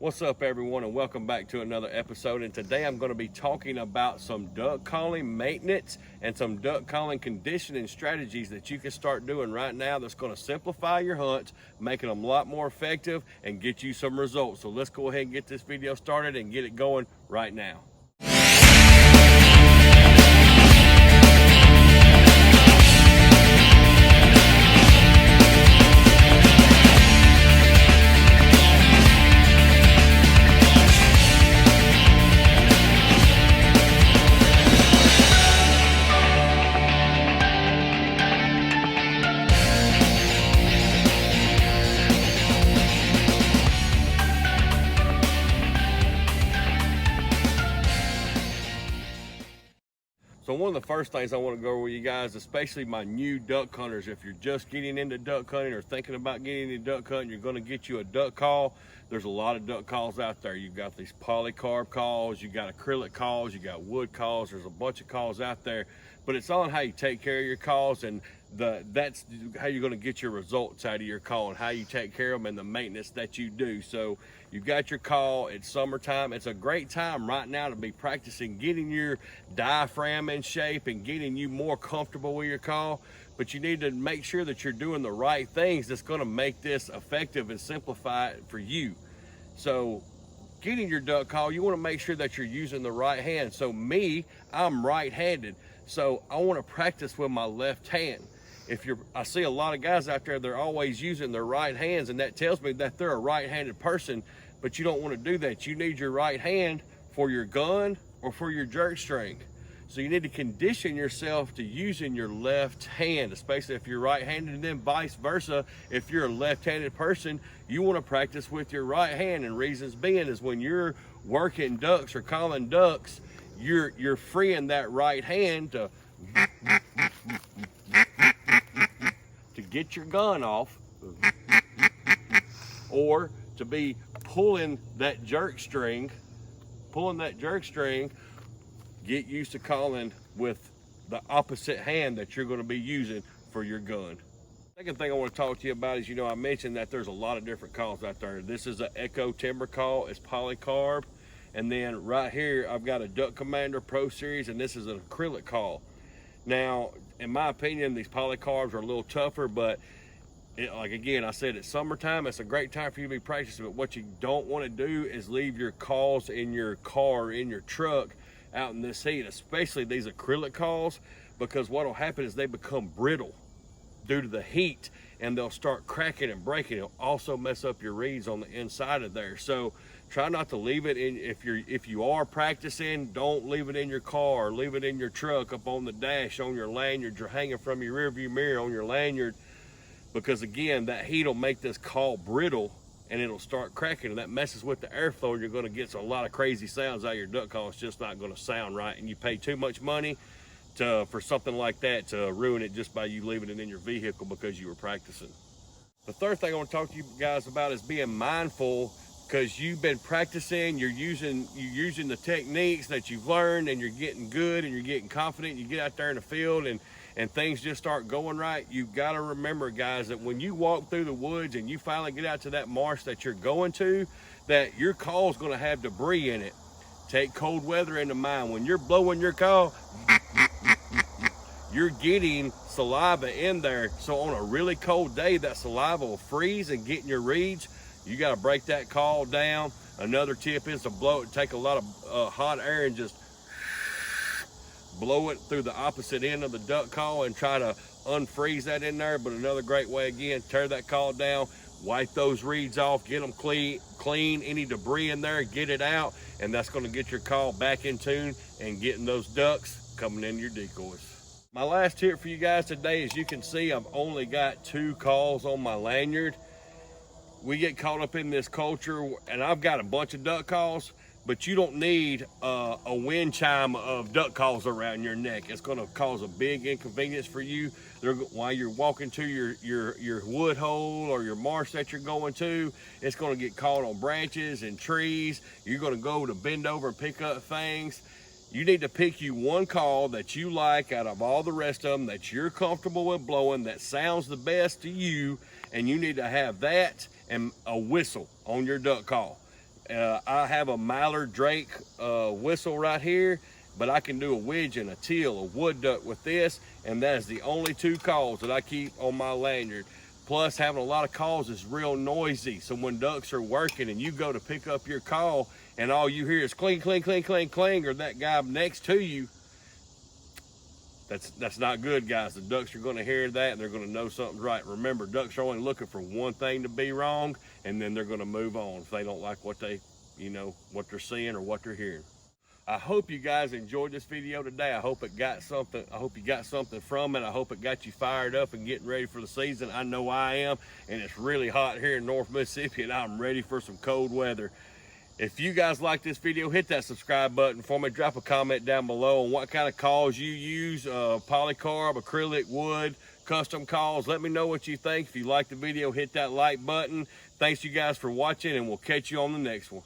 What's up, everyone, and welcome back to another episode. And today I'm going to be talking about some duck calling maintenance and some duck calling conditioning strategies that you can start doing right now that's going to simplify your hunts, making them a lot more effective and get you some results. So let's go ahead and get this video started and get it going right now. So one of the first things I want to go over with you guys, especially my new duck hunters, if you're just getting into duck hunting or thinking about getting into duck hunting, you're going to get you a duck call. There's a lot of duck calls out there. You've got these polycarb calls, you got acrylic calls, you got wood calls. There's a bunch of calls out there, but it's on how you take care of your calls, and that's how you're going to get your results out of your call and how you take care of them and the maintenance that you do. So you've got your call. It's summertime. It's a great time right now to be practicing getting your diaphragm in shape and getting you more comfortable with your call. But you need to make sure that you're doing the right things that's going to make this effective and simplify it for you. So getting your duck call, you want to make sure that you're using the right hand. So me, I'm right-handed, so I want to practice with my left hand. I see a lot of guys out there, they're always using their right hands, and that tells me that they're a right-handed person, but you don't want to do that. You need your right hand for your gun or for your jerk string. So you need to condition yourself to using your left hand, especially if you're right-handed, and then vice versa. If you're a left-handed person, you want to practice with your right hand, and reasons being is when you're working ducks or calling ducks, you're freeing that right hand to get your gun off, or to be pulling that jerk string. Get used to calling with the opposite hand that you're going to be using for your gun. Second thing I want to talk to you about is, I mentioned that there's a lot of different calls out there. This is an Echo Timber call. It's polycarb. And then right here, I've got a Duck Commander Pro Series, and this is an acrylic call. Now, in my opinion, these polycarbs are a little tougher, but like again, I said, it's summertime. It's a great time for you to be practicing, but what you don't want to do is leave your calls in your car, in your truck, out in this heat, especially these acrylic calls, because what will happen is they become brittle due to the heat, and they'll start cracking and breaking. It'll also mess up your reeds on the inside of there. So try not to leave it in. If you are practicing, don't leave it in your car, leave it in your truck, up on the dash, on your lanyard, you're hanging from your rear view mirror on your lanyard, because again, that heat will make this call brittle and it'll start cracking, and that messes with the airflow, and you're going to get a lot of crazy sounds out of your duck call. It's just not going to sound right, and you pay too much money for something like that to ruin it just by you leaving it in your vehicle because you were practicing. The third thing I want to talk to you guys about is being mindful, because you've been practicing, you're using the techniques that you've learned, and you're getting good and you're getting confident. You get out there in the field and things just start going right. You've got to remember, guys, that when you walk through the woods and you finally get out to that marsh that you're going to, that your call is going to have debris in it. Take cold weather into mind. When you're blowing your call, you're getting saliva in there. So on a really cold day, that saliva will freeze and get in your reeds. You got to break that call down. Another tip is to take a lot of hot air and just blow it through the opposite end of the duck call and try to unfreeze that in there. But another great way, again, tear that call down, wipe those reeds off, get them clean, any debris in there, get it out, and that's going to get your call back in tune and getting those ducks coming in your decoys. My last tip for you guys today, as you can see, I've only got 2 calls on my lanyard. We get caught up in this culture, and I've got a bunch of duck calls, but you don't need a wind chime of duck calls around your neck. It's going to cause a big inconvenience for you while you're walking to your wood hole or your marsh that you're going to. It's going to get caught on branches and trees. You're going to go to bend over and pick up things. You need to pick you one call that you like out of all the rest of them, that you're comfortable with blowing, that sounds the best to you, and you need to have that and a whistle on your duck call. I have a Mallard Drake whistle right here, but I can do a widgeon, a teal, a wood duck with this, and that is the only 2 calls that I keep on my lanyard. Plus, having a lot of calls is real noisy, so when ducks are working and you go to pick up your call and all you hear is cling, cling, cling, cling, cling, or that guy next to you, that's not good, guys. The ducks are going to hear that and they're going to know something's right. Remember, ducks are only looking for one thing to be wrong, and then they're going to move on if they don't like what they, what they're seeing or what they're hearing. I hope you guys enjoyed this video today. I hope it got something. I hope you got something from it. I hope it got you fired up and getting ready for the season. I know I am, and it's really hot here in North Mississippi, and I'm ready for some cold weather. If you guys like this video, hit that subscribe button for me. Drop a comment down below on what kind of calls you use, polycarb, acrylic, wood, custom calls. Let me know what you think. If you like the video, hit that like button. Thanks you guys for watching, and we'll catch you on the next one.